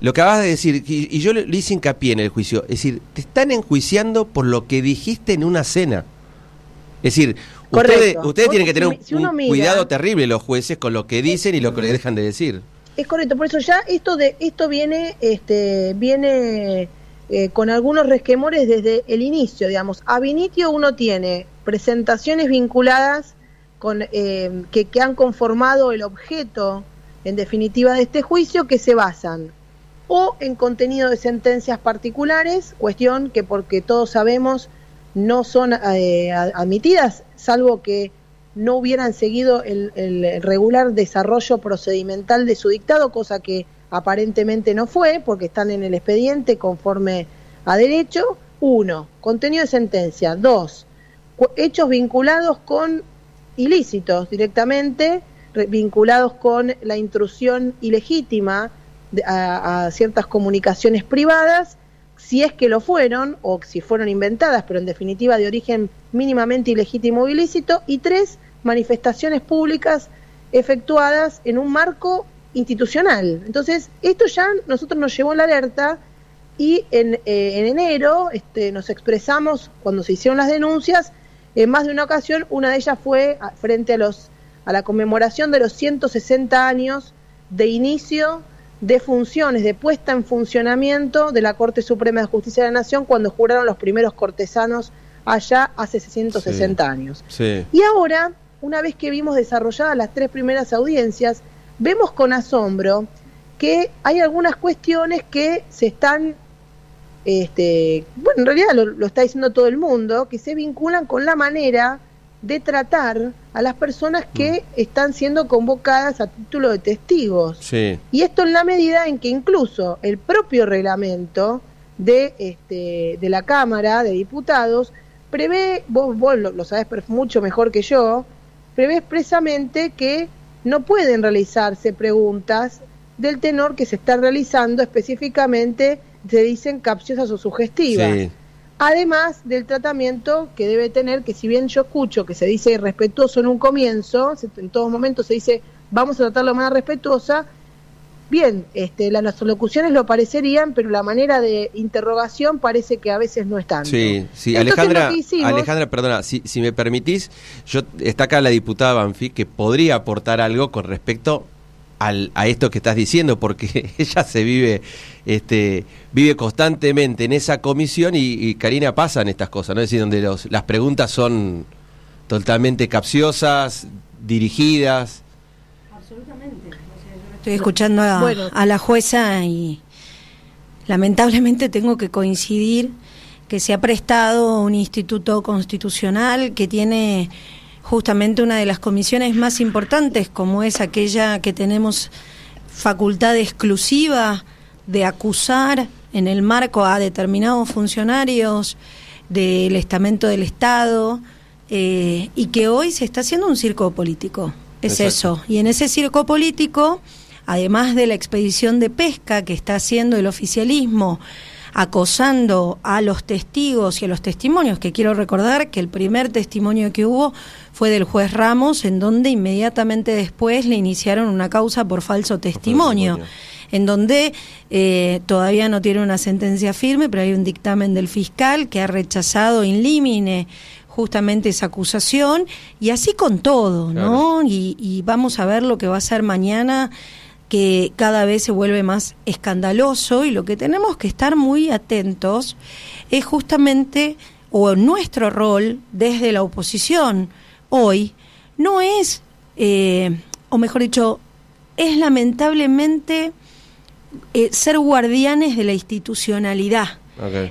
lo que acabas de decir, y yo le hice hincapié en el juicio, es decir, te están enjuiciando por lo que dijiste en una cena. Es decir, ustedes tienen que tener un cuidado terrible los jueces con lo que dicen y lo que le dejan de decir. Es correcto, por eso ya esto viene con algunos resquemores desde el inicio, digamos. Ab initio uno tiene presentaciones vinculadas con que han conformado el objeto, en definitiva, de este juicio, que se basan o en contenido de sentencias particulares, cuestión que, porque todos sabemos, no son admitidas, salvo que no hubieran seguido el regular desarrollo procedimental de su dictado, cosa que aparentemente no fue, porque están en el expediente conforme a derecho. 1, contenido de sentencia. 2, hechos vinculados con ilícitos directamente, vinculados con la intrusión ilegítima a ciertas comunicaciones privadas, si es que lo fueron, o si fueron inventadas, pero en definitiva de origen mínimamente ilegítimo o ilícito. Y 3, manifestaciones públicas efectuadas en un marco institucional. Entonces, esto ya nosotros nos llevó la alerta, y en enero nos expresamos cuando se hicieron las denuncias, en más de una ocasión. Una de ellas fue frente a la conmemoración de los 160 años de inicio de funciones, de puesta en funcionamiento de la Corte Suprema de Justicia de la Nación, cuando juraron los primeros cortesanos allá hace 160 años. Sí. Y ahora, una vez que vimos desarrolladas las 3 primeras audiencias, vemos con asombro que hay algunas cuestiones que se están, en realidad lo está diciendo todo el mundo, que se vinculan con la manera de tratar a las personas que están siendo convocadas a título de testigos. Sí. Y esto en la medida en que incluso el propio reglamento de la Cámara de Diputados prevé, vos lo sabés mucho mejor que yo, prevé expresamente que no pueden realizarse preguntas del tenor que se está realizando, específicamente se dicen capciosas o sugestivas. Sí. Además del tratamiento que debe tener, que si bien yo escucho que se dice irrespetuoso en un comienzo, en todos momentos se dice vamos a tratarlo de manera respetuosa, bien, las locuciones lo parecerían, pero la manera de interrogación parece que a veces no es tanto. Sí. Entonces, Alejandra, perdona, si me permitís, está acá la diputada Banfi, que podría aportar algo con respecto a esto que estás diciendo, porque ella se vive constantemente en esa comisión, y Karina, pasan estas cosas, ¿no? Es decir, donde las preguntas son totalmente capciosas, dirigidas. Absolutamente. O sea, yo estoy escuchando a la jueza y lamentablemente tengo que coincidir que se ha prestado un instituto constitucional que tiene justamente una de las comisiones más importantes, como es aquella que tenemos facultad exclusiva de acusar en el marco a determinados funcionarios del estamento del Estado, y que hoy se está haciendo un circo político. Es Exacto. Eso. Y en ese circo político, además de la expedición de pesca que está haciendo el oficialismo, acosando a los testigos y a los testimonios, que quiero recordar que el primer testimonio que hubo fue del juez Ramos, en donde inmediatamente después le iniciaron una causa por falso testimonio, en donde todavía no tiene una sentencia firme, pero hay un dictamen del fiscal que ha rechazado in limine justamente esa acusación, y así con todo, ¿no? Claro. Y vamos a ver lo que va a ser mañana, que cada vez se vuelve más escandaloso, y lo que tenemos que estar muy atentos es justamente, o nuestro rol desde la oposición hoy, no es, o mejor dicho, es lamentablemente ser guardianes de la institucionalidad,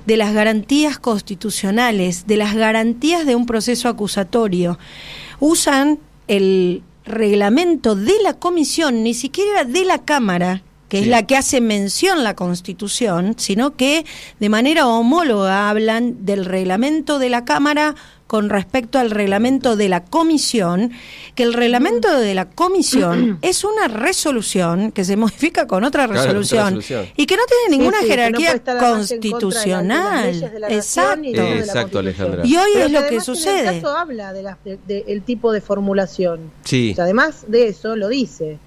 de las garantías constitucionales, de las garantías de un proceso acusatorio. Usan el reglamento de la comisión, ni siquiera de la Cámara, que es la que hace mención la Constitución, sino que de manera homóloga hablan del reglamento de la Cámara con respecto al reglamento de la comisión, que el reglamento de la comisión es una resolución que se modifica con otra resolución, y que no tiene ninguna jerarquía constitucional. Exacto, Alejandra. Y hoy pero es lo que además sucede. En el caso habla del tipo de formulación. Sí. O sea, además de eso lo dice.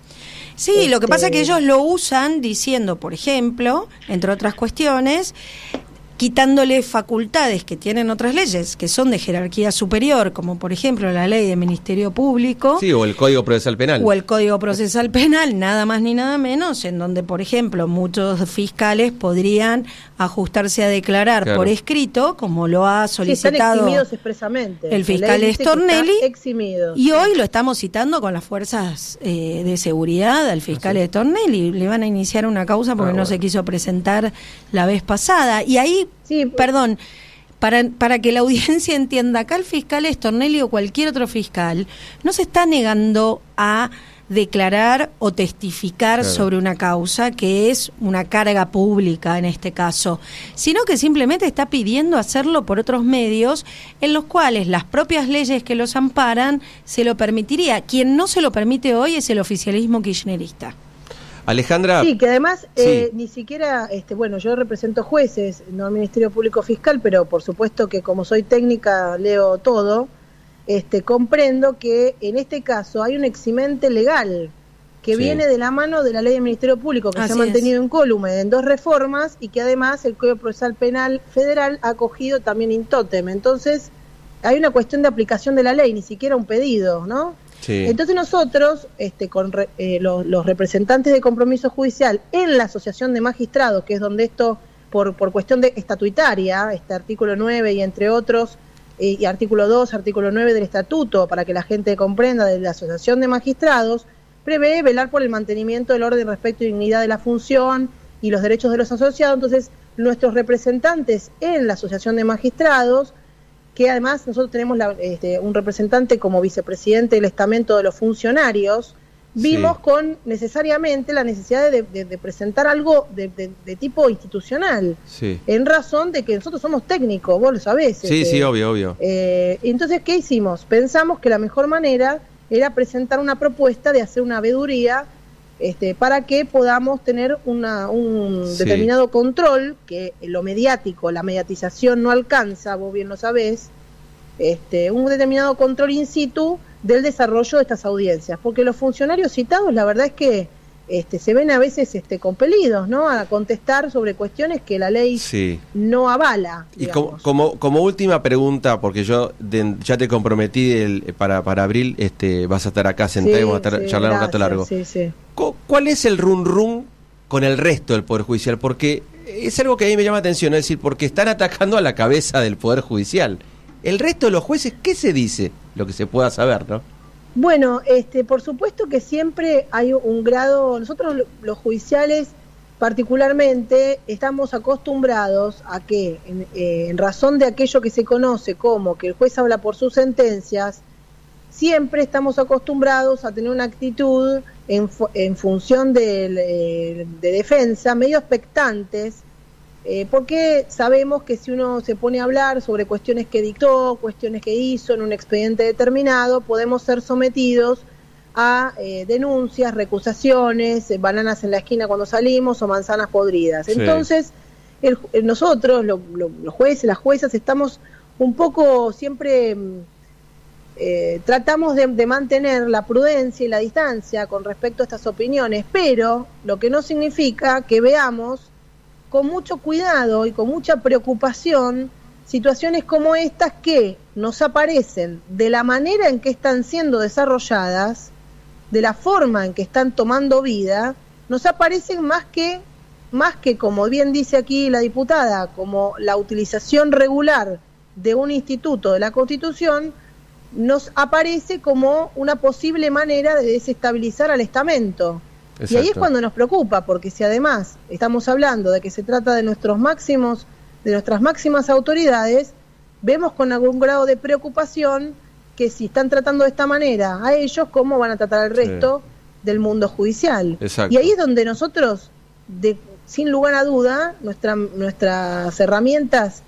Sí, lo que pasa es que ellos lo usan diciendo, por ejemplo, entre otras cuestiones, quitándole facultades que tienen otras leyes, que son de jerarquía superior, como por ejemplo la ley de Ministerio Público. Sí, o el Código Procesal Penal. O el Código Procesal Penal, nada más ni nada menos, en donde, por ejemplo, muchos fiscales podrían ajustarse a declarar por escrito, como lo ha solicitado expresamente. El fiscal Stornelli. Y hoy lo estamos citando con las fuerzas de seguridad al fiscal Stornelli. Le van a iniciar una causa porque no se quiso presentar la vez pasada. Y ahí, perdón, para que la audiencia entienda, acá el fiscal Stornelli o cualquier otro fiscal no se está negando a declarar o testificar sobre una causa que es una carga pública en este caso, sino que simplemente está pidiendo hacerlo por otros medios en los cuales las propias leyes que los amparan se lo permitiría. Quien no se lo permite hoy es el oficialismo kirchnerista. Alejandra. Sí, que además ni siquiera, bueno, yo represento jueces, no al Ministerio Público Fiscal, pero por supuesto que como soy técnica leo todo. Comprendo que en este caso hay un eximente legal que viene de la mano de la ley del Ministerio Público, que se ha mantenido incólume en 2 reformas y que además el Código Procesal Penal Federal ha acogido también in totem. Entonces hay una cuestión de aplicación de la ley, ni siquiera un pedido, ¿no? Sí. Entonces nosotros, con los representantes de compromiso judicial en la Asociación de Magistrados, que es donde esto, por cuestión de estatutaria, artículo 9 y entre otros, y artículo 2, artículo 9 del estatuto, para que la gente comprenda, de la Asociación de Magistrados, prevé velar por el mantenimiento del orden, respeto y dignidad de la función y los derechos de los asociados. Entonces, nuestros representantes en la Asociación de Magistrados, que además nosotros tenemos un representante como vicepresidente del estamento de los funcionarios, vimos con necesariamente la necesidad de presentar algo de tipo institucional, en razón de que nosotros somos técnicos, vos lo sabés. Sí, obvio. Entonces, ¿qué hicimos? Pensamos que la mejor manera era presentar una propuesta de hacer una veeduría para que podamos tener un determinado control, que lo mediático, la mediatización no alcanza, vos bien lo sabés, un determinado control in situ del desarrollo de estas audiencias, porque los funcionarios citados, la verdad es que se ven a veces compelidos, ¿no?, a contestar sobre cuestiones que la ley no avala. Y como última pregunta, porque yo ya te comprometí para abril, vas a estar acá sentado y vamos a estar charlando un rato largo. ¿Cuál es el run con el resto del Poder Judicial? Porque es algo que a mí me llama la atención, es decir, porque están atacando a la cabeza del Poder Judicial. El resto de los jueces, ¿qué se dice? Lo que se pueda saber, ¿no? Bueno, por supuesto que siempre hay un grado, nosotros los judiciales particularmente estamos acostumbrados a que en razón de aquello que se conoce como que el juez habla por sus sentencias, siempre estamos acostumbrados a tener una actitud en función de defensa, medio expectantes, porque sabemos que si uno se pone a hablar sobre cuestiones que dictó, cuestiones que hizo en un expediente determinado, podemos ser sometidos a denuncias, recusaciones, bananas en la esquina cuando salimos o manzanas podridas. Entonces, nosotros, los jueces, las juezas, estamos un poco siempre... tratamos de mantener la prudencia y la distancia con respecto a estas opiniones, pero lo que no significa que veamos con mucho cuidado y con mucha preocupación situaciones como estas que nos aparecen de la manera en que están siendo desarrolladas, de la forma en que están tomando vida, nos aparecen más que, como bien dice aquí la diputada, como la utilización regular de un instituto de la Constitución, nos aparece como una posible manera de desestabilizar al estamento. Exacto. Y ahí es cuando nos preocupa, porque si además estamos hablando de que se trata de nuestras máximas autoridades, vemos con algún grado de preocupación que si están tratando de esta manera a ellos, ¿cómo van a tratar al resto del mundo judicial? Exacto. Y ahí es donde nosotros, sin lugar a duda, nuestras herramientas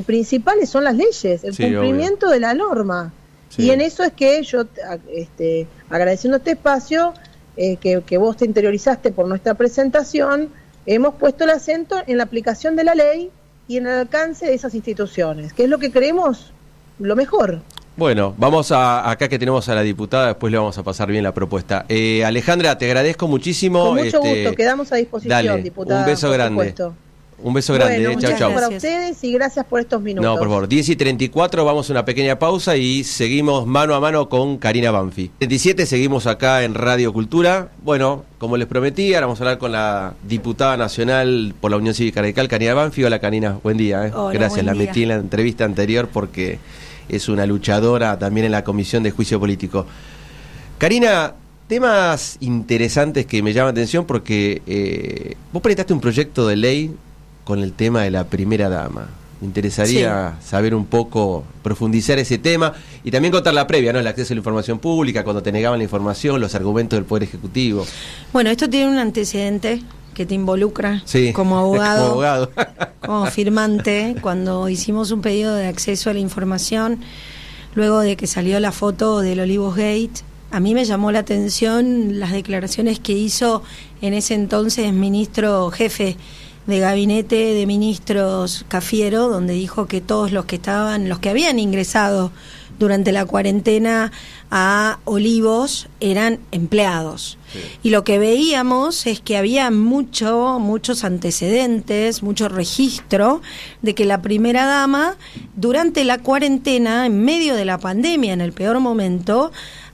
principales son las leyes, el cumplimiento de la norma. Y en eso es que yo, agradeciendo este espacio, que vos te interiorizaste por nuestra presentación, hemos puesto el acento en la aplicación de la ley y en el alcance de esas instituciones, que es lo que creemos lo mejor. Bueno, vamos acá que tenemos a la diputada, después le vamos a pasar bien la propuesta. Alejandra, te agradezco muchísimo. Con mucho gusto, quedamos a disposición, dale, diputada. Un beso grande. Supuesto. Un beso grande, chau, chau. Gracias para ustedes y gracias por estos minutos. No, por favor, 10:34, vamos a una pequeña pausa y seguimos mano a mano con Karina Banfi. 37, seguimos acá en Radio Cultura. Bueno, como les prometí, ahora vamos a hablar con la diputada nacional por la Unión Cívica Radical, Karina Banfi. Hola, Karina, buen día. Hola, gracias, buen la día. metí en la entrevista anterior porque es una luchadora también en la Comisión de Juicio Político. Karina, temas interesantes que me llaman la atención porque vos presentaste un proyecto de ley con el tema de la primera dama. Me interesaría saber un poco, profundizar ese tema y también contar la previa, ¿no? El acceso a la información pública, cuando te negaban la información, los argumentos del Poder Ejecutivo. Bueno, esto tiene un antecedente que te involucra como abogado, como firmante, cuando hicimos un pedido de acceso a la información, luego de que salió la foto del Olivos Gate. A mí me llamó la atención las declaraciones que hizo en ese entonces ministro jefe de gabinete de ministros Cafiero, donde dijo que todos los que habían ingresado durante la cuarentena a Olivos eran empleados. Sí. Y lo que veíamos es que había muchos antecedentes, mucho registro de que la primera dama durante la cuarentena, en medio de la pandemia, en el peor momento,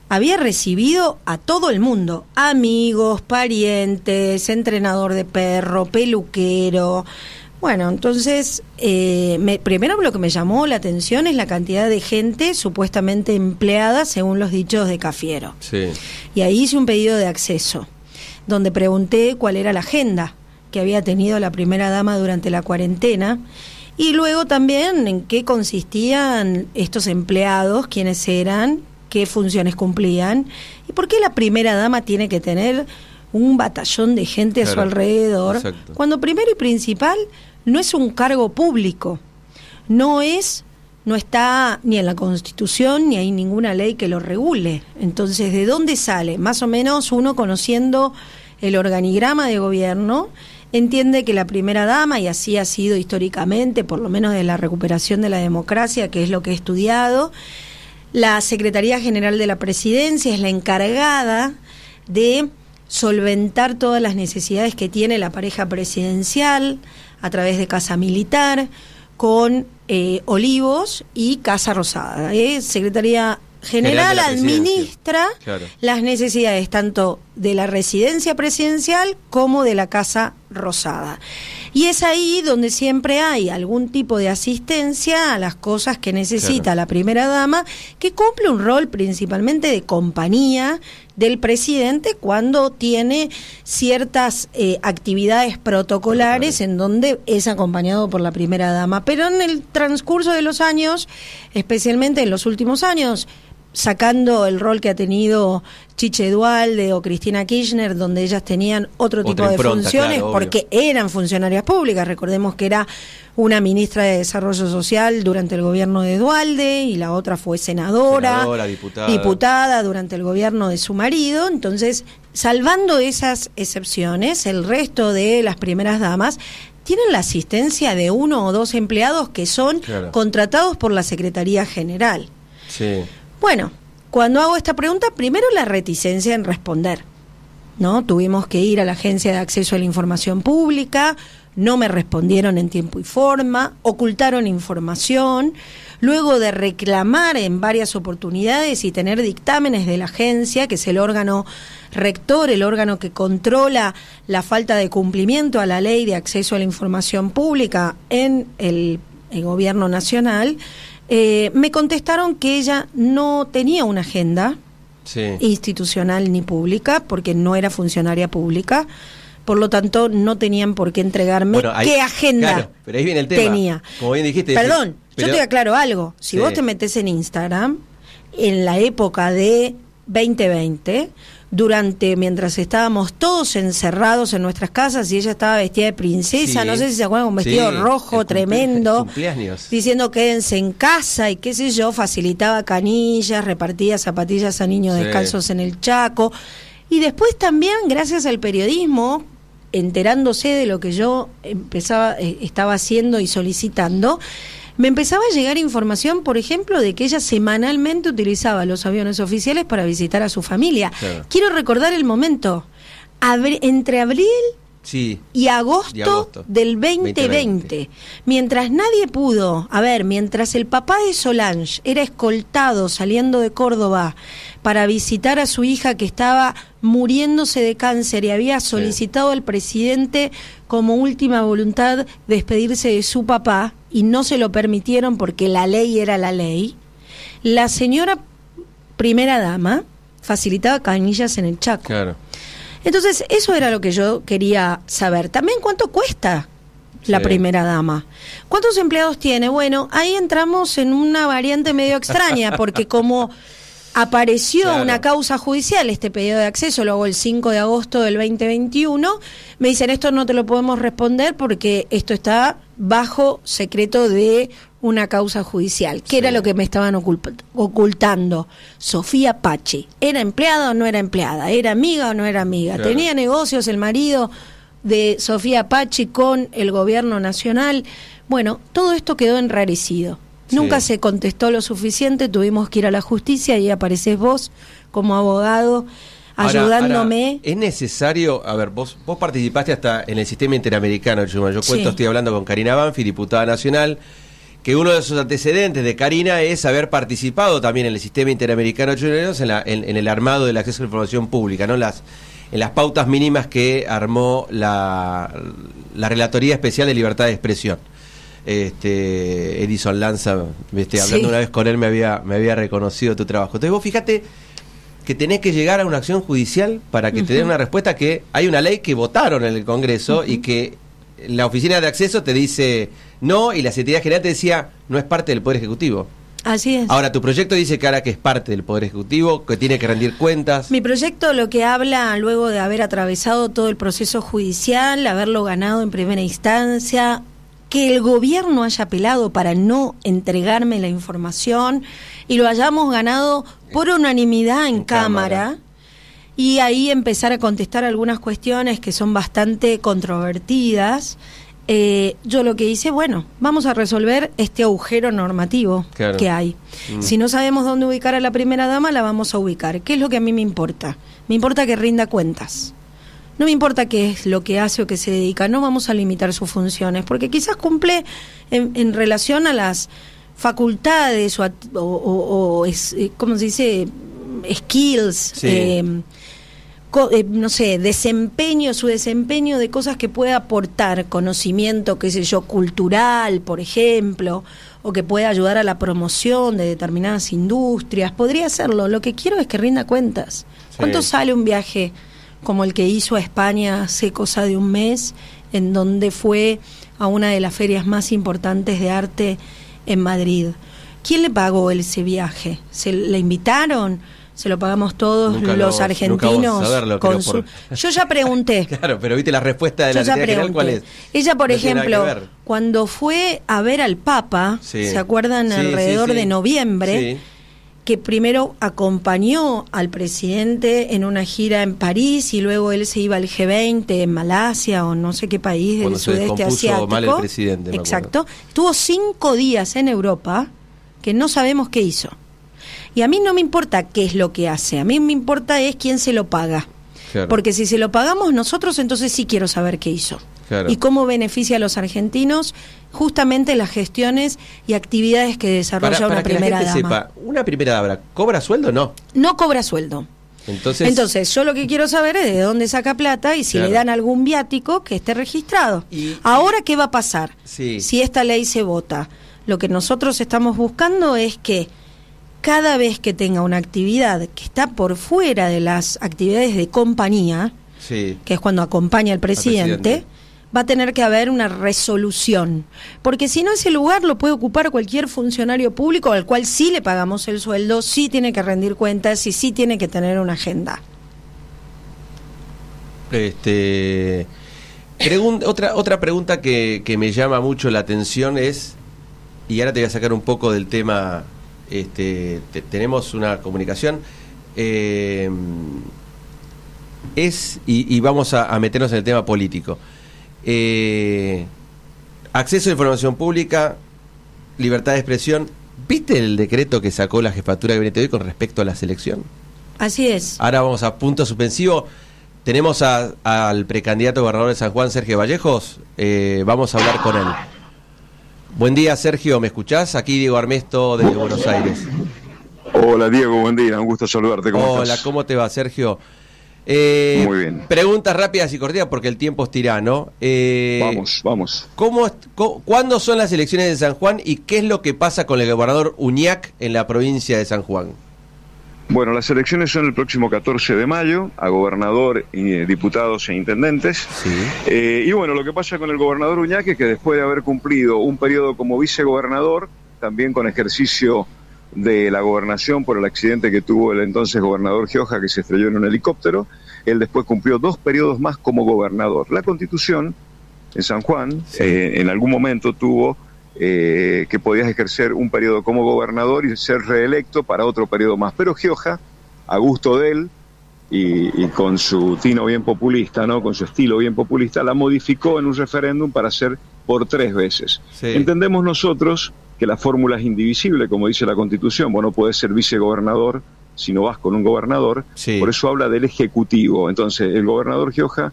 había recibido a todo el mundo, amigos, parientes, entrenador de perro, peluquero. Bueno, entonces, primero lo que me llamó la atención es la cantidad de gente supuestamente empleada según los dichos de Cafiero. Sí. Y ahí hice un pedido de acceso, donde pregunté cuál era la agenda que había tenido la primera dama durante la cuarentena y luego también en qué consistían estos empleados, quiénes eran, qué funciones cumplían y por qué la primera dama tiene que tener un batallón de gente a su alrededor, exacto, cuando primero y principal no es un cargo público, no está ni en la Constitución ni hay ninguna ley que lo regule. Entonces, ¿de dónde sale? Más o menos uno, conociendo el organigrama de gobierno, entiende que la primera dama, y así ha sido históricamente, por lo menos de la recuperación de la democracia, que es lo que he estudiado, la Secretaría General de la Presidencia es la encargada de solventar todas las necesidades que tiene la pareja presidencial a través de Casa Militar, con Olivos y Casa Rosada. Secretaría General administra las necesidades tanto de la residencia presidencial como de la Casa Rosada. Y es ahí donde siempre hay algún tipo de asistencia a las cosas que necesita la primera dama, que cumple un rol principalmente de compañía del presidente cuando tiene ciertas actividades protocolares en donde es acompañado por la primera dama. Pero en el transcurso de los años, especialmente en los últimos años, sacando el rol que ha tenido Chiche Duhalde o Cristina Kirchner, donde ellas tenían otro tipo de funciones, porque eran funcionarias públicas. Recordemos que era una ministra de Desarrollo Social durante el gobierno de Duhalde y la otra fue senadora, diputada durante el gobierno de su marido. Entonces, salvando esas excepciones, el resto de las primeras damas tienen la asistencia de 1 o 2 empleados que son contratados por la Secretaría General. Sí. Bueno, cuando hago esta pregunta, primero la reticencia en responder, ¿no? Tuvimos que ir a la Agencia de Acceso a la Información Pública, no me respondieron en tiempo y forma, ocultaron información, luego de reclamar en varias oportunidades y tener dictámenes de la agencia, que es el órgano rector, el órgano que controla la falta de cumplimiento a la ley de acceso a la información pública en el gobierno nacional, me contestaron que ella no tenía una agenda institucional ni pública, porque no era funcionaria pública, por lo tanto no tenían por qué entregarme qué agenda pero ahí viene el tema. Tenía. Como bien dijiste, perdón, yo te aclaro algo. Si vos te metés en Instagram, en la época de 2020, mientras estábamos todos encerrados en nuestras casas y ella estaba vestida de princesa, no sé si se acuerdan, con un vestido rojo tremendo, diciendo quédense en casa y qué sé yo, facilitaba canillas, repartía zapatillas a niños descalzos en el Chaco, y después también, gracias al periodismo, enterándose de lo que yo estaba haciendo y solicitando, me empezaba a llegar información, por ejemplo, de que ella semanalmente utilizaba los aviones oficiales para visitar a su familia. Claro. Quiero recordar el momento, entre abril y agosto del 2020, mientras nadie pudo, mientras el papá de Solange era escoltado saliendo de Córdoba para visitar a su hija que estaba muriéndose de cáncer y había solicitado al presidente como última voluntad despedirse de su papá y no se lo permitieron porque la ley era la ley, la señora primera dama facilitaba canillas en el Chaco. Claro. Entonces, eso era lo que yo quería saber. También, ¿cuánto cuesta la primera dama? ¿Cuántos empleados tiene? Bueno, ahí entramos en una variante medio extraña, porque como apareció una causa judicial, este pedido de acceso, lo hago el 5 de agosto del 2021, me dicen, esto no te lo podemos responder porque esto está bajo secreto de una causa judicial. ¿Qué era lo que me estaban ocultando? Sofía Pachi, ¿era empleada o no era empleada? ¿Era amiga o no era amiga? Claro. ¿Tenía negocios el marido de Sofía Pachi con el gobierno nacional? Bueno, todo esto quedó enrarecido. Nunca se contestó lo suficiente, tuvimos que ir a la justicia y apareces vos como abogado ayudándome. Ahora, es necesario, vos participaste hasta en el sistema interamericano, yo cuento, estoy hablando con Karina Banfi, diputada nacional, que uno de sus antecedentes de Karina es haber participado también en el sistema interamericano en el armado del acceso a la información pública, ¿no? En las pautas mínimas que armó la Relatoría Especial de Libertad de Expresión. Edison Lanza, hablando una vez con él, me había reconocido tu trabajo. Entonces vos fíjate que tenés que llegar a una acción judicial para que te den una respuesta, que hay una ley que votaron en el Congreso y que la oficina de acceso te dice no, y la Secretaría General te decía no es parte del Poder Ejecutivo. Así es. Ahora, tu proyecto dice que ahora que es parte del Poder Ejecutivo, que tiene que rendir cuentas. Mi proyecto lo que habla, luego de haber atravesado todo el proceso judicial, haberlo ganado en primera instancia, que el gobierno haya apelado para no entregarme la información y lo hayamos ganado por unanimidad en Cámara, y ahí empezar a contestar algunas cuestiones que son bastante controvertidas. Yo lo que hice, vamos a resolver este agujero normativo que hay. Si no sabemos dónde ubicar a la primera dama, la vamos a ubicar. ¿Qué es lo que a mí me importa? Me importa que rinda cuentas. No me importa qué es lo que hace o qué se dedica, no vamos a limitar sus funciones, porque quizás cumple en relación a las facultades o ¿cómo se dice? Skills, no sé, su desempeño de cosas que pueda aportar, conocimiento, qué sé yo, cultural, por ejemplo, o que pueda ayudar a la promoción de determinadas industrias. Podría hacerlo, lo que quiero es que rinda cuentas. ¿Cuánto sale un viaje como el que hizo a España hace cosa de un mes, en donde fue a una de las ferias más importantes de arte en Madrid? ¿Quién le pagó ese viaje? ¿Se le invitaron? ¿Se lo pagamos todos los argentinos? Nunca vamos a saberlo, Yo ya pregunté. Claro, pero viste la respuesta de la Secretaría General, ¿cuál es? Ella, por ejemplo, cuando fue a ver al Papa, ¿se acuerdan? Alrededor de noviembre, que primero acompañó al presidente en una gira en París y luego él se iba al G20 en Malasia o no sé qué país del sudeste asiático. Mal el presidente, exacto. Estuvo 5 días en Europa que no sabemos qué hizo. Y a mí no me importa qué es lo que hace, a mí me importa es quién se lo paga. Claro. Porque si se lo pagamos nosotros, entonces sí quiero saber qué hizo. Claro. Y cómo beneficia a los argentinos justamente las gestiones y actividades que desarrolla una primera dama. Sepa, ¿una primera dama cobra sueldo o no? No cobra sueldo. Entonces yo lo que quiero saber es de dónde saca plata y si le dan algún viático que esté registrado. Ahora, ¿qué va a pasar? Si esta ley se vota, lo que nosotros estamos buscando es que cada vez que tenga una actividad que está por fuera de las actividades de compañía, que es cuando acompaña al presidente, va a tener que haber una resolución. Porque si no, ese lugar lo puede ocupar cualquier funcionario público al cual sí le pagamos el sueldo, sí tiene que rendir cuentas y sí tiene que tener una agenda. Otra pregunta que me llama mucho la atención es, y ahora te voy a sacar un poco del tema, tenemos una comunicación, y vamos a meternos en el tema político. Acceso a información pública, libertad de expresión. ¿Viste el decreto que sacó la jefatura de gabinete hoy con respecto a la selección? Así es. Ahora vamos a punto suspensivo. Tenemos al precandidato gobernador de San Juan, Sergio Vallejos. Vamos a hablar con él. Buen día, Sergio, ¿me escuchás? Aquí Diego Armesto desde Buenos Aires. Hola, Diego, buen día, un gusto saludarte. ¿Cómo estás? ¿Cómo te va, Sergio? Muy bien. Preguntas rápidas y cortitas porque el tiempo es tirano. Vamos. ¿Cuándo son las elecciones de San Juan y qué es lo que pasa con el gobernador Uñac en la provincia de San Juan? Bueno, las elecciones son el próximo 14 de mayo, a gobernador, diputados e intendentes. Sí. Y bueno, lo que pasa con el gobernador Uñac es que después de haber cumplido un periodo como vicegobernador, también con ejercicio de la gobernación por el accidente que tuvo el entonces gobernador Gioja, que se estrelló en un helicóptero, él después cumplió 2 periodos más como gobernador. La Constitución en San Juan, sí, en algún momento tuvo que podías ejercer un periodo como gobernador y ser reelecto para otro periodo más, pero Gioja, a gusto de él y con su tino bien populista, ¿no?, con su estilo bien populista, la modificó en un referéndum para ser por 3 veces. Sí. Entendemos nosotros que la fórmula es indivisible, como dice la Constitución. Vos no podés ser vicegobernador si no vas con un gobernador. Sí. Por eso habla del Ejecutivo. Entonces, el gobernador Gioja,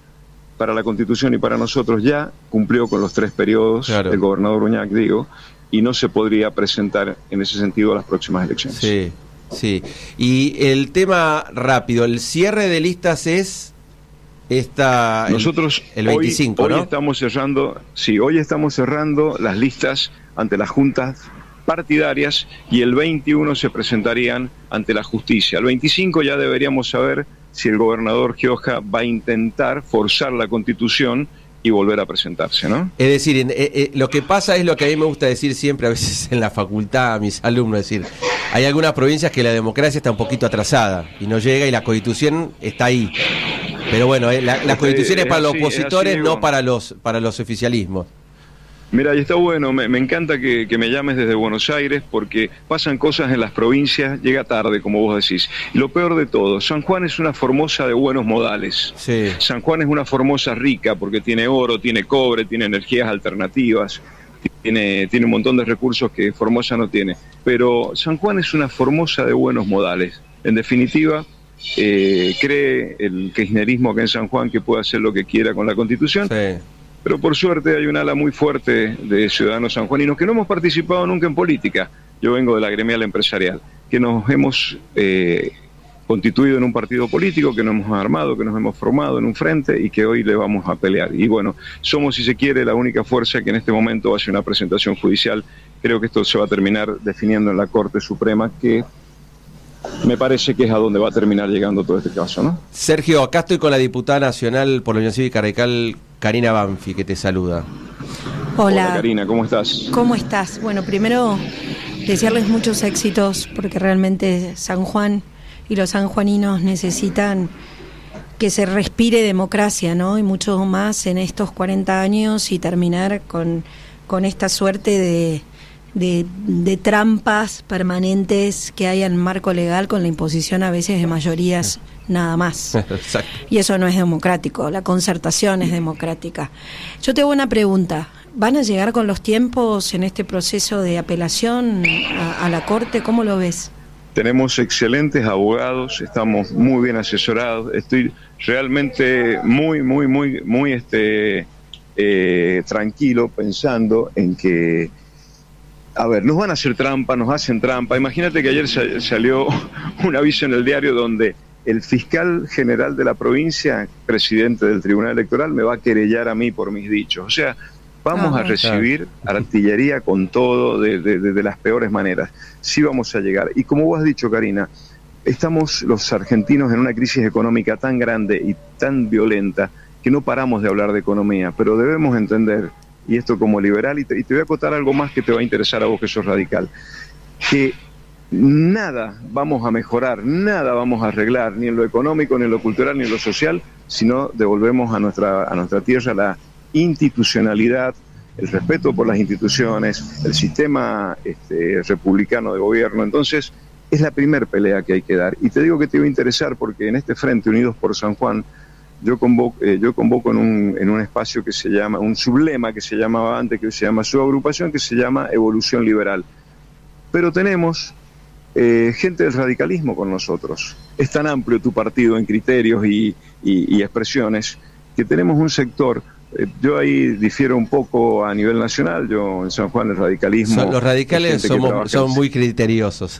para la Constitución y para nosotros, ya cumplió con los 3 periodos, claro, el gobernador Uñac, digo, y no se podría presentar en ese sentido a las próximas elecciones. Sí, sí. Y el tema rápido, el cierre de listas es nosotros el 25, hoy ¿no? Hoy estamos cerrando las listas ante las juntas partidarias y el 21 se presentarían ante la justicia. El 25 ya deberíamos saber si el gobernador Gioja va a intentar forzar la Constitución y volver a presentarse, ¿no? Es decir, lo que pasa es lo que a mí me gusta decir siempre, a veces en la facultad, a mis alumnos, decir, hay algunas provincias que la democracia está un poquito atrasada y no llega y la Constitución está ahí. Pero bueno, la Constitución es para los opositores, así, no para los oficialismos. Mira, y está bueno, me encanta que me llames desde Buenos Aires porque pasan cosas en las provincias, llega tarde, como vos decís. Y lo peor de todo, San Juan es una Formosa de buenos modales. Sí. San Juan es una Formosa rica porque tiene oro, tiene cobre, tiene energías alternativas, tiene un montón de recursos que Formosa no tiene. Pero San Juan es una Formosa de buenos modales. En definitiva, cree el kirchnerismo que en San Juan que puede hacer lo que quiera con la Constitución. Sí. Pero por suerte hay un ala muy fuerte de ciudadanos sanjuaninos que no hemos participado nunca en política. Yo vengo de la gremial empresarial, que nos hemos constituido en un partido político, que nos hemos armado, que nos hemos formado en un frente y que hoy le vamos a pelear. Y bueno, somos, si se quiere, la única fuerza que en este momento hace una presentación judicial. Creo que esto se va a terminar definiendo en la Corte Suprema, que me parece que es a donde va a terminar llegando todo este caso, ¿no? Sergio, acá estoy con la diputada nacional por la Unión Cívica Radical, Karina Banfi, que te saluda. Hola Karina, ¿cómo estás? ¿Cómo estás? Bueno, primero desearles muchos éxitos porque realmente San Juan y los sanjuaninos necesitan que se respire democracia, ¿no? Y mucho más en estos 40 años y terminar con esta suerte de trampas permanentes que hay en marco legal con la imposición a veces de mayorías nada más. Exacto. Y eso no es democrático, la concertación es democrática. Yo te hago una pregunta, ¿van a llegar con los tiempos en este proceso de apelación a la Corte? ¿Cómo lo ves? Tenemos excelentes abogados, estamos muy bien asesorados, estoy realmente muy tranquilo pensando en que, a ver, nos van a hacer trampa, nos hacen trampa. Imagínate que ayer salió un aviso en el diario donde el fiscal general de la provincia, presidente del Tribunal Electoral, me va a querellar a mí por mis dichos. O sea, vamos a recibir artillería con todo de las peores maneras. Sí vamos a llegar. Y como vos has dicho, Karina, estamos los argentinos en una crisis económica tan grande y tan violenta que no paramos de hablar de economía, pero debemos entender, y esto como liberal, y te voy a acotar algo más que te va a interesar a vos que sos radical, que nada vamos a mejorar, nada vamos a arreglar, ni en lo económico, ni en lo cultural, ni en lo social, si no devolvemos a nuestra tierra la institucionalidad, el respeto por las instituciones, el sistema republicano de gobierno. Entonces, es la primer pelea que hay que dar. Y te digo que te va a interesar porque en este frente, Unidos por San Juan, yo convoco en un espacio que se llama, un sublema que se llamaba antes, que se llama Subagrupación, que se llama Evolución Liberal. Pero tenemos gente del radicalismo con nosotros. Es tan amplio tu partido en criterios y expresiones que tenemos un sector. Yo ahí difiero un poco a nivel nacional. Yo en San Juan el radicalismo... Los radicales son muy criteriosos.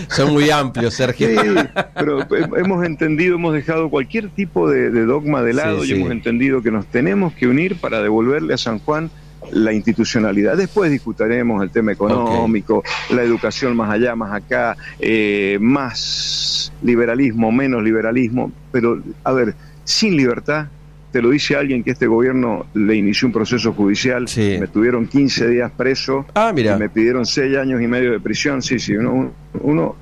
Son muy amplios, Sergio. Sí, pero hemos dejado cualquier tipo de dogma de lado, y hemos entendido que nos tenemos que unir para devolverle a San Juan la institucionalidad. Después discutiremos el tema económico, la educación más allá, más acá, más liberalismo, menos liberalismo, pero a ver, sin libertad, te lo dice alguien que este gobierno le inició un proceso judicial, me tuvieron 15 días preso, y me pidieron 6 años y medio de prisión, uno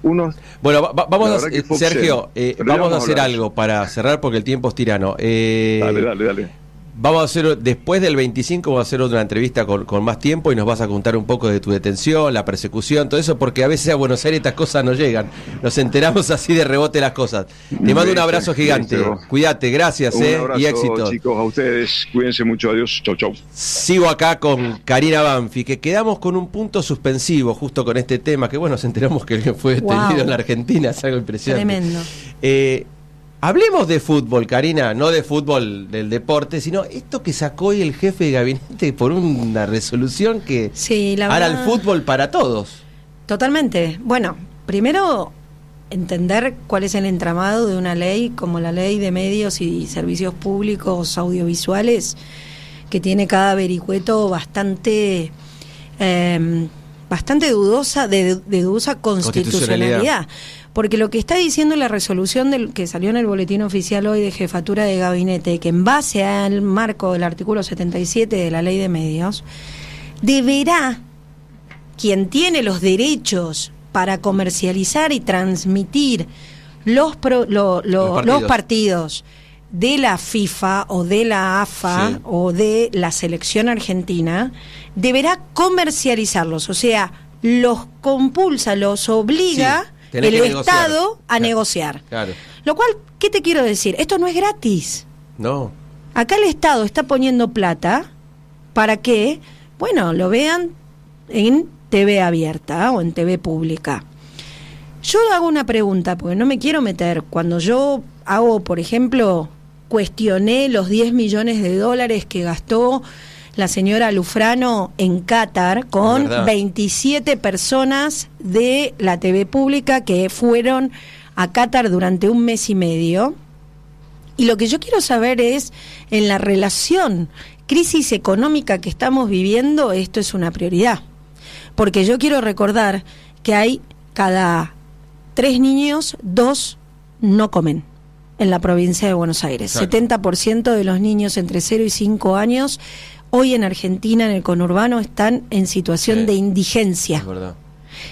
bueno, vamos a Sergio, vamos a hacer algo para cerrar porque el tiempo es tirano. Dale. Vamos a hacer, después del 25 vamos a hacer otra entrevista con más tiempo y nos vas a contar un poco de tu detención, la persecución, todo eso, porque a veces a Buenos Aires estas cosas no llegan. Nos enteramos así de rebote las cosas. Te mando un abrazo gigante. Cuídate, gracias, un abrazo, y éxito. Chicos, a ustedes, cuídense mucho, adiós, chau. Sigo acá con Karina Banfi, que quedamos con un punto suspensivo justo con este tema, que bueno, nos enteramos que alguien fue detenido en la Argentina, es algo impresionante. Tremendo. Hablemos de fútbol, Karina, no de fútbol del deporte, sino esto que sacó hoy el jefe de gabinete por una resolución que hará el fútbol para todos. Totalmente. Bueno, primero entender cuál es el entramado de una ley como la Ley de Medios y Servicios Públicos Audiovisuales, que tiene cada vericueto bastante dudosa, de dudosa constitucionalidad. Porque lo que está diciendo la resolución que salió en el boletín oficial hoy de Jefatura de Gabinete, que en base al marco del artículo 77 de la Ley de Medios, deberá, quien tiene los derechos para comercializar y transmitir los partidos de la FIFA o de la AFA o de la selección argentina, deberá comercializarlos, o sea, los compulsa, los obliga... el Estado a negociar. Claro. Lo cual, ¿qué te quiero decir? Esto no es gratis. No. Acá el Estado está poniendo plata para que, bueno, lo vean en TV abierta o en TV pública. Yo hago una pregunta, porque no me quiero meter. Cuando yo hago, por ejemplo, cuestioné los 10 millones de dólares que gastó la señora Lufrano en Qatar con 27 personas de la TV pública que fueron a Qatar durante un mes y medio. Y lo que yo quiero saber es, en la relación crisis económica que estamos viviendo, esto es una prioridad. Porque yo quiero recordar que hay cada 3 niños, 2 no comen en la provincia de Buenos Aires. Exacto. 70% de los niños entre 0 y 5 años hoy en Argentina, en el conurbano, están en situación de indigencia. Es verdad.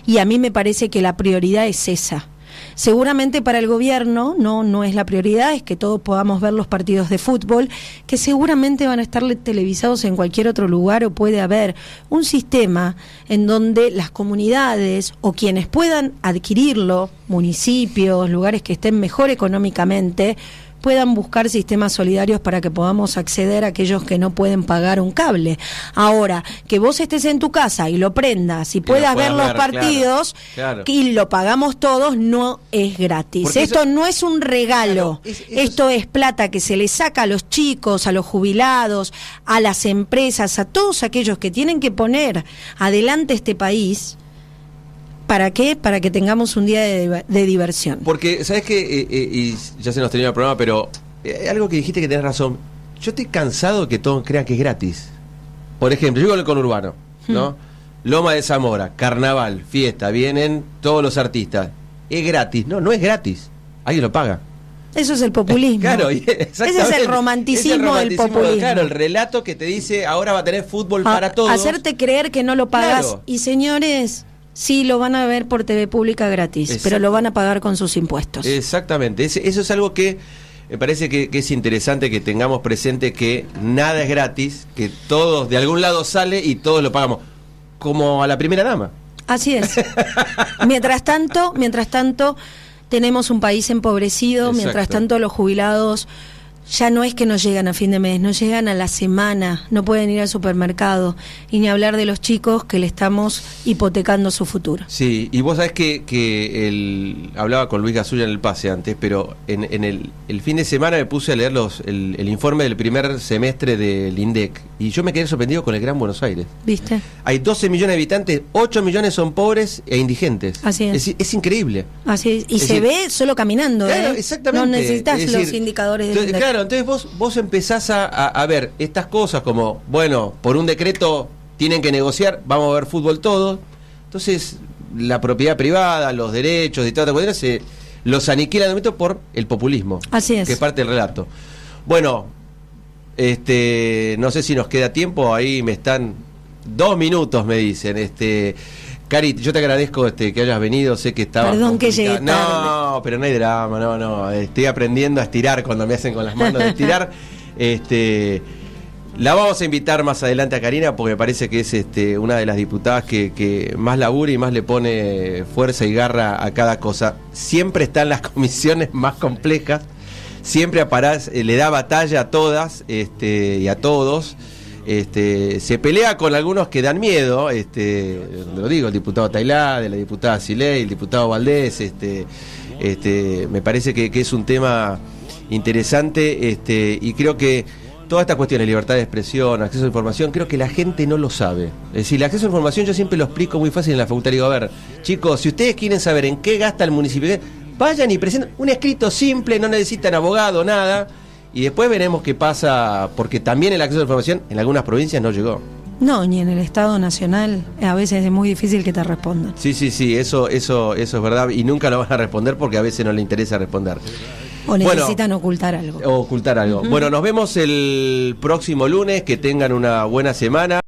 Y a mí me parece que la prioridad es esa. Seguramente para el gobierno no es la prioridad, es que todos podamos ver los partidos de fútbol, que seguramente van a estar televisados en cualquier otro lugar, o puede haber un sistema en donde las comunidades o quienes puedan adquirirlo, municipios, lugares que estén mejor económicamente, puedan buscar sistemas solidarios para que podamos acceder a aquellos que no pueden pagar un cable. Ahora, que vos estés en tu casa y lo prendas y puedas ver los partidos, claro. Y lo pagamos todos, no es gratis. Porque esto no es un regalo, esto es plata que se le saca a los chicos, a los jubilados, a las empresas, a todos aquellos que tienen que poner adelante este país. ¿Para qué? Para que tengamos un día de diversión. Porque, ¿sabes qué? Y ya se nos terminó el programa, pero algo que dijiste que tenés razón. Yo estoy cansado de que todos crean que es gratis. Por ejemplo, yo con el conurbano, ¿no? Loma de Zamora, carnaval, fiesta, vienen todos los artistas. Es gratis. No es gratis. Alguien lo paga. Eso es el populismo. Claro, ese es el romanticismo del populismo. Claro, el relato que te dice ahora va a tener fútbol para todos. Hacerte creer que no lo pagas. Claro. Y señores, sí, lo van a ver por TV pública gratis, pero lo van a pagar con sus impuestos. Exactamente. Eso es algo que me parece que es interesante que tengamos presente, que nada es gratis, que todos de algún lado sale y todos lo pagamos. Como a la primera dama. Así es. Mientras tanto, tenemos un país empobrecido. Exacto. Mientras tanto, los jubilados ya no es que no llegan a fin de mes, no llegan a la semana, no pueden ir al supermercado, y ni hablar de los chicos que le estamos hipotecando su futuro. Sí, y vos sabés que hablaba con Luis Gasulla en el pase antes, pero en el fin de semana me puse a leer el informe del primer semestre del INDEC, y yo me quedé sorprendido con el Gran Buenos Aires. ¿Viste? Hay 12 millones de habitantes, 8 millones son pobres e indigentes. Así es. Es increíble. Así es. Y se ve solo caminando, claro, exactamente. No necesitas los indicadores del INDEC. Claro, entonces vos empezás a ver estas cosas como, bueno, por un decreto tienen que negociar, vamos a ver fútbol todos. Entonces, la propiedad privada, los derechos y todas las cuestiones se los aniquilan de momento por el populismo. Así es. Que es parte del relato. Bueno, no sé si nos queda tiempo, ahí me están 2 minutos, me dicen. Cari, yo te agradezco que hayas venido, sé que estaba... Perdón que llegué tarde. No, pero no hay drama, no. Estoy aprendiendo a estirar cuando me hacen con las manos de estirar. La vamos a invitar más adelante a Karina porque me parece que es una de las diputadas que más labura y más le pone fuerza y garra a cada cosa. Siempre está en las comisiones más complejas, siempre le da batalla a todas y a todos. Se pelea con algunos que dan miedo, lo digo, el diputado Tailade, la diputada Siley, el diputado Valdés, me parece que es un tema interesante, y creo que toda esta cuestión de libertad de expresión, acceso a información, creo que la gente no lo sabe. Es decir, el acceso a información yo siempre lo explico muy fácil en la facultad. Digo, a ver, chicos, si ustedes quieren saber en qué gasta el municipio, vayan y presenten un escrito simple, no necesitan abogado, nada. Y después veremos qué pasa, porque también el acceso a la información en algunas provincias no llegó. No, ni en el Estado Nacional, a veces es muy difícil que te respondan. Sí, eso es verdad, y nunca lo van a responder porque a veces no le interesa responder. O necesitan ocultar algo. Bueno, nos vemos el próximo lunes, que tengan una buena semana.